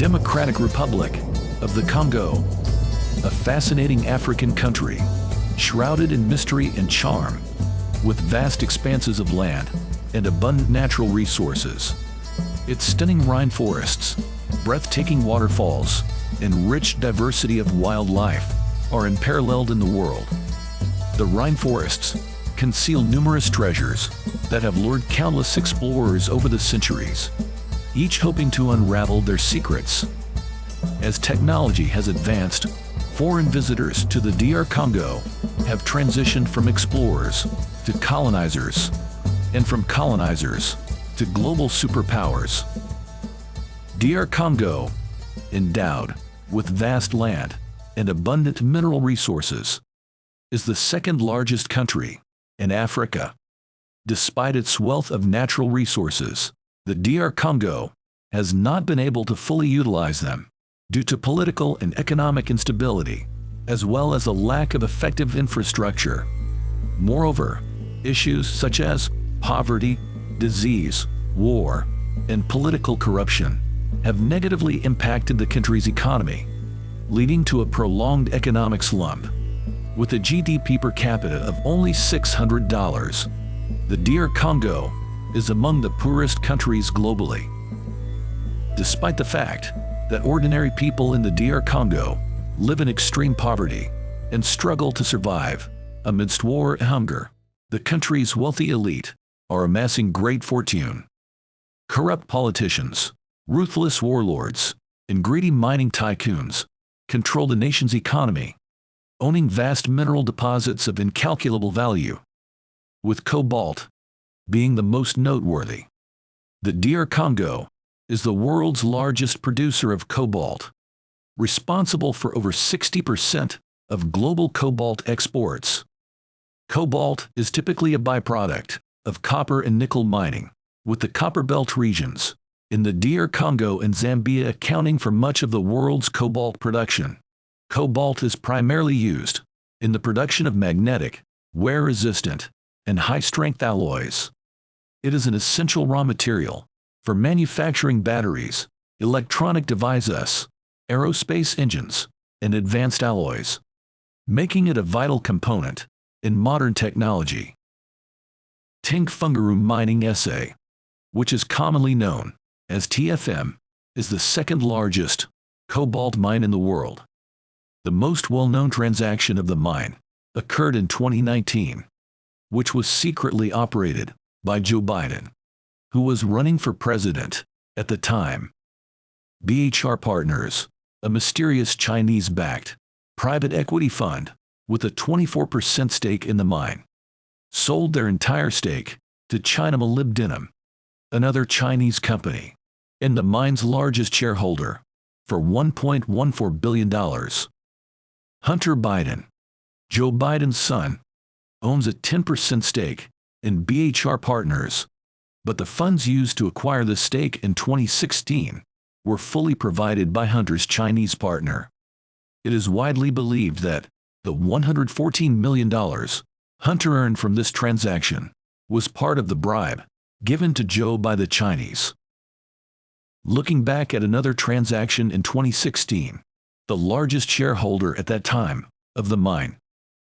Democratic Republic of the Congo, a fascinating African country, shrouded in mystery and charm, with vast expanses of land and abundant natural resources. Its stunning rainforests, breathtaking waterfalls, and rich diversity of wildlife are unparalleled in the world. The rainforests conceal numerous treasures that have lured countless explorers over the centuries, each hoping to unravel their secrets. As technology has advanced, foreign visitors to the DR Congo have transitioned from explorers to colonizers, and from colonizers to global superpowers. DR Congo, endowed with vast land and abundant mineral resources, is the second largest country in Africa. Despite its wealth of natural resources, the DR Congo has not been able to fully utilize them due to political and economic instability, as well as a lack of effective infrastructure. Moreover, issues such as poverty, disease, war, and political corruption have negatively impacted the country's economy, leading to a prolonged economic slump. With a GDP per capita of only $600, the DR Congo is among the poorest countries globally. Despite the fact that ordinary people in the DR Congo live in extreme poverty and struggle to survive amidst war and hunger, the country's wealthy elite are amassing great fortune. Corrupt politicians, ruthless warlords, and greedy mining tycoons control the nation's economy, owning vast mineral deposits of incalculable value, with cobalt being the most noteworthy. The DR Congo is the world's largest producer of cobalt, responsible for over 60% of global cobalt exports. Cobalt is typically a byproduct of copper and nickel mining, with the Copper Belt regions in the DR Congo and Zambia accounting for much of the world's cobalt production. Cobalt is primarily used in the production of magnetic, wear-resistant, and high-strength alloys. It is an essential raw material for manufacturing batteries, electronic devices, aerospace engines, and advanced alloys, making it a vital component in modern technology. Tengfungaru Mining SA, which is commonly known as TFM, is the second largest cobalt mine in the world. The most well-known transaction of the mine occurred in 2019, which was secretly operated by Joe Biden, who was running for president at the time. BHR Partners, a mysterious Chinese-backed private equity fund with a 24% stake in the mine, sold their entire stake to China Molybdenum, another Chinese company, and the mine's largest shareholder, for $1.14 billion. Hunter Biden, Joe Biden's son, owns a 10% stake in BHR Partners, but the funds used to acquire the stake in 2016 were fully provided by Hunter's Chinese partner. It is widely believed that the $114 million Hunter earned from this transaction was part of the bribe given to Joe by the Chinese. Looking back at another transaction in 2016, the largest shareholder at that time of the mine,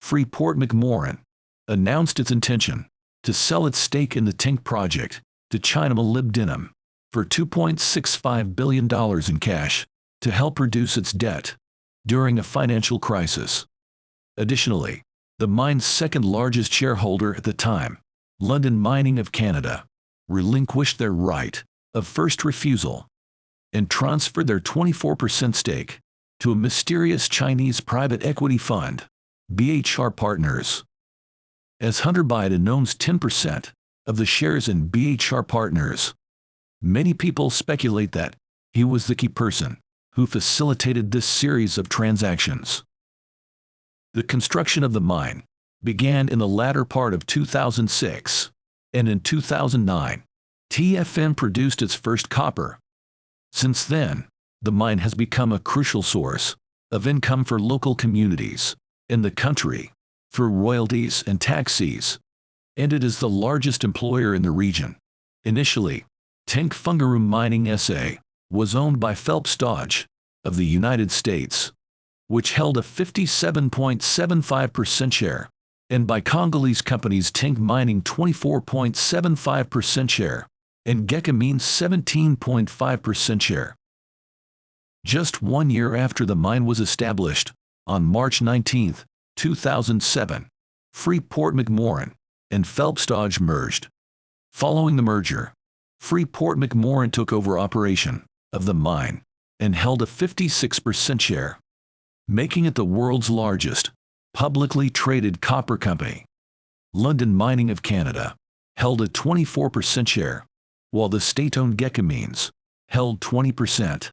Freeport-McMoRan, announced its intention to sell its stake in the Tenk project to China Molybdenum for $2.65 billion in cash to help reduce its debt during a financial crisis. Additionally, the mine's second largest shareholder at the time, Lundin Mining of Canada, relinquished their right of first refusal and transferred their 24% stake to a mysterious Chinese private equity fund, BHR Partners. As Hunter Biden owns 10% of the shares in BHR Partners, many people speculate that he was the key person who facilitated this series of transactions. The construction of the mine began in the latter part of 2006, and in 2009, TFM produced its first copper. Since then, the mine has become a crucial source of income for local communities in the country through royalties and taxes, and it is the largest employer in the region. Initially, Tengfungaru Mining SA was owned by Phelps Dodge of the United States, which held a 57.75% share, and by Congolese companies Tinc Mining 24.75% share, and Gécamines 17.5% share. Just 1 year after the mine was established, on March 19, 2007, Freeport-McMoRan and Phelps Dodge merged. Following the merger, Freeport-McMoRan took over operation of the mine and held a 56% share, making it the world's largest publicly traded copper company. Lundin Mining of Canada held a 24% share, while the state-owned Gécamines held 20%.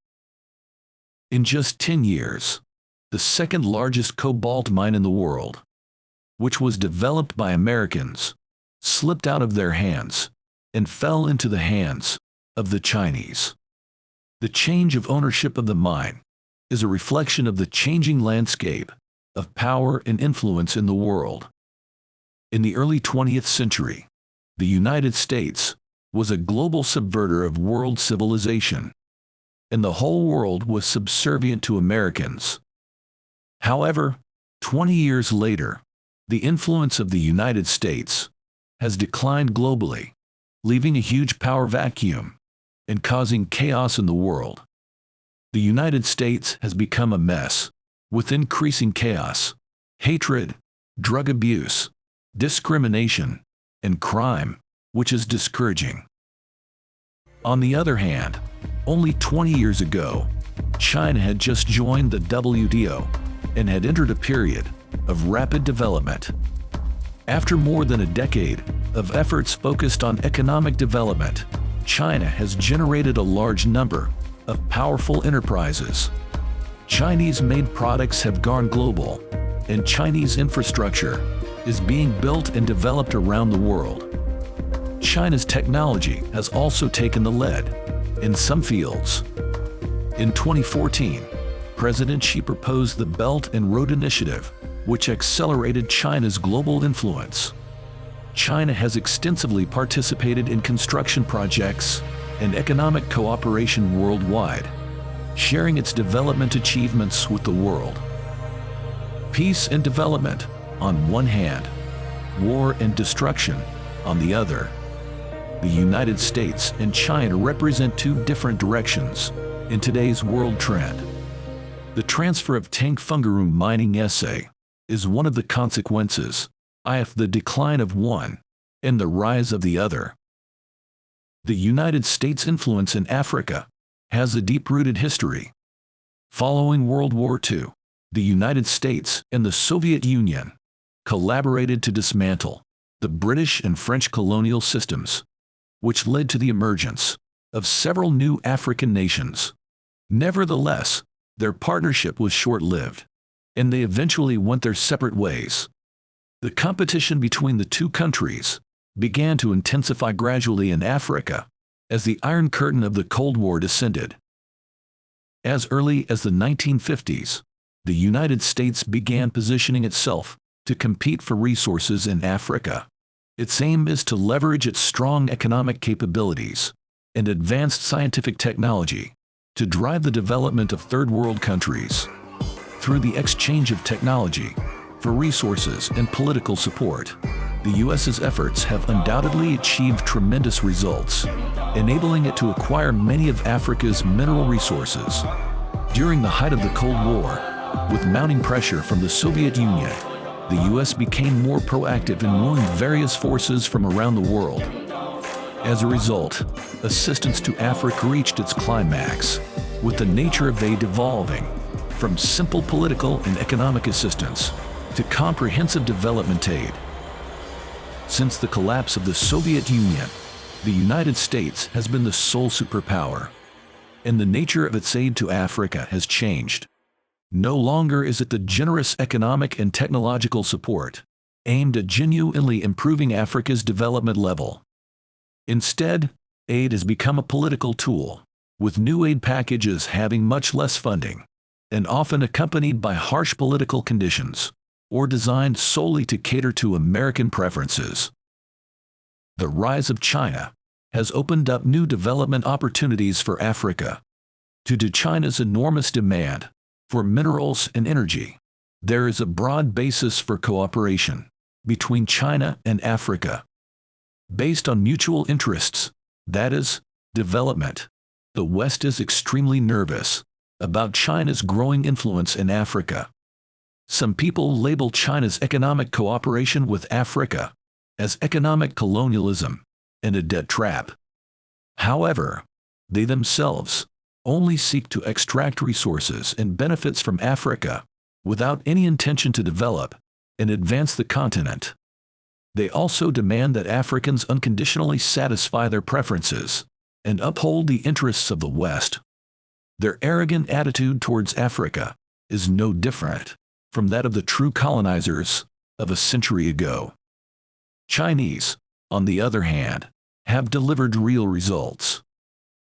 In just 10 years, the second largest cobalt mine in the world, which was developed by Americans, slipped out of their hands and fell into the hands of the Chinese. The change of ownership of the mine is a reflection of the changing landscape of power and influence in the world. In the early 20th century, the United States was a global subverter of world civilization, and the whole world was subservient to Americans. However, 20 years later, the influence of the United States has declined globally, leaving a huge power vacuum and causing chaos in the world. The United States has become a mess, with increasing chaos, hatred, drug abuse, discrimination, and crime, which is discouraging. On the other hand, only 20 years ago, China had just joined the WTO and had entered a period of rapid development. After more than a decade of efforts focused on economic development, China has generated a large number of powerful enterprises. Chinese-made products have gone global, and Chinese infrastructure is being built and developed around the world. China's technology has also taken the lead in some fields. In 2014, President Xi proposed the Belt and Road Initiative, which accelerated China's global influence. China has extensively participated in construction projects and economic cooperation worldwide, sharing its development achievements with the world. Peace and development on one hand, war and destruction on the other. The United States and China represent two different directions in today's world trend. The transfer of Tinc Fungurume Mining SA is one of the consequences of the decline of one and the rise of the other. The United States' influence in Africa has a deep-rooted history. Following World War II, the United States and the Soviet Union collaborated to dismantle the British and French colonial systems, which led to the emergence of several new African nations. Nevertheless, their partnership was short-lived, and they eventually went their separate ways. The competition between the two countries began to intensify gradually in Africa as the Iron Curtain of the Cold War descended. As early as the 1950s, the United States began positioning itself to compete for resources in Africa. Its aim is to leverage its strong economic capabilities and advanced scientific technology to drive the development of third-world countries. Through the exchange of technology for resources and political support, the U.S.'s efforts have undoubtedly achieved tremendous results, enabling it to acquire many of Africa's mineral resources. During the height of the Cold War, with mounting pressure from the Soviet Union, the U.S. became more proactive in wooing various forces from around the world. As a result, assistance to Africa reached its climax, with the nature of aid evolving from simple political and economic assistance to comprehensive development aid. Since the collapse of the Soviet Union, the United States has been the sole superpower, and the nature of its aid to Africa has changed. No longer is it the generous economic and technological support aimed at genuinely improving Africa's development level. Instead, aid has become a political tool, with new aid packages having much less funding, and often accompanied by harsh political conditions, or designed solely to cater to American preferences. The rise of China has opened up new development opportunities for Africa, Due to China's enormous demand for minerals and energy, there is a broad basis for cooperation between China and Africa. Based on mutual interests, that is, development, the West is extremely nervous about China's growing influence in Africa. Some people label China's economic cooperation with Africa as economic colonialism and a debt trap. However, they themselves only seek to extract resources and benefits from Africa without any intention to develop and advance the continent. They also demand that Africans unconditionally satisfy their preferences and uphold the interests of the West. Their arrogant attitude towards Africa is no different from that of the true colonizers of a century ago. Chinese, on the other hand, have delivered real results.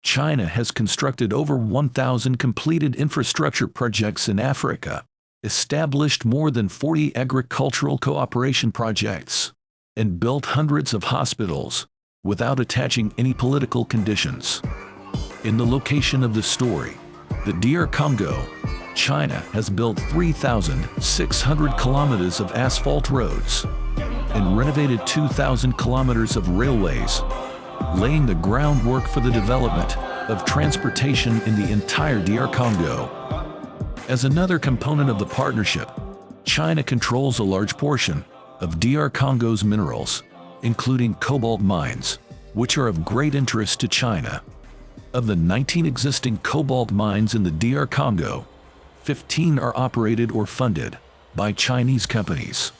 China has constructed over 1,000 completed infrastructure projects in Africa, established more than 40 agricultural cooperation projects, and built hundreds of hospitals without attaching any political conditions. In the location of the story, the DR Congo, China has built 3,600 kilometers of asphalt roads and renovated 2,000 kilometers of railways, laying the groundwork for the development of transportation in the entire DR Congo. As another component of the partnership, China controls a large portion of DR Congo's minerals, including cobalt mines, which are of great interest to China. Of the 19 existing cobalt mines in the DR Congo, 15 are operated or funded by Chinese companies.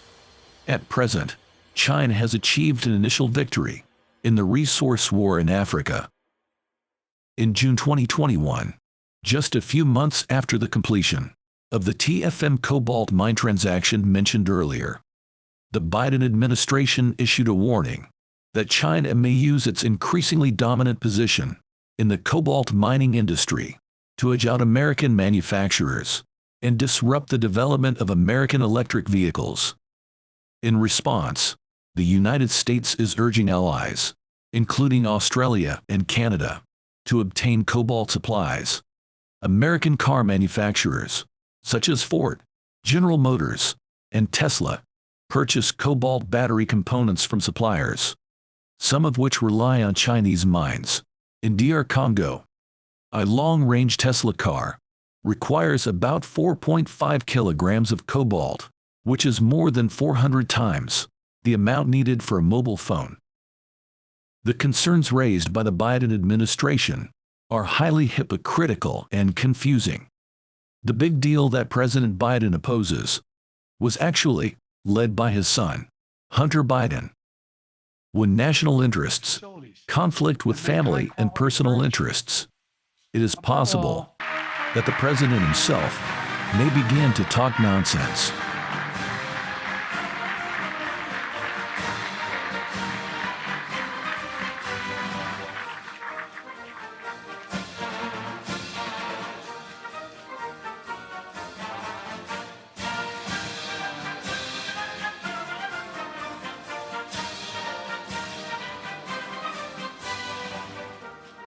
At present, China has achieved an initial victory in the resource war in Africa. In June 2021, just a few months after the completion of the TFM cobalt mine transaction mentioned earlier, the Biden administration issued a warning that China may use its increasingly dominant position in the cobalt mining industry to edge out American manufacturers and disrupt the development of American electric vehicles. In response, the United States is urging allies, including Australia and Canada, to obtain cobalt supplies. American car manufacturers, such as Ford, General Motors, and Tesla, purchase cobalt battery components from suppliers, some of which rely on Chinese mines. In DR Congo, a long-range Tesla car requires about 4.5 kilograms of cobalt, which is more than 400 times the amount needed for a mobile phone. The concerns raised by the Biden administration are highly hypocritical and confusing. The big deal that President Biden opposes was actually led by his son, Hunter Biden. When national interests conflict with family and personal interests, it is possible that the president himself may begin to talk nonsense.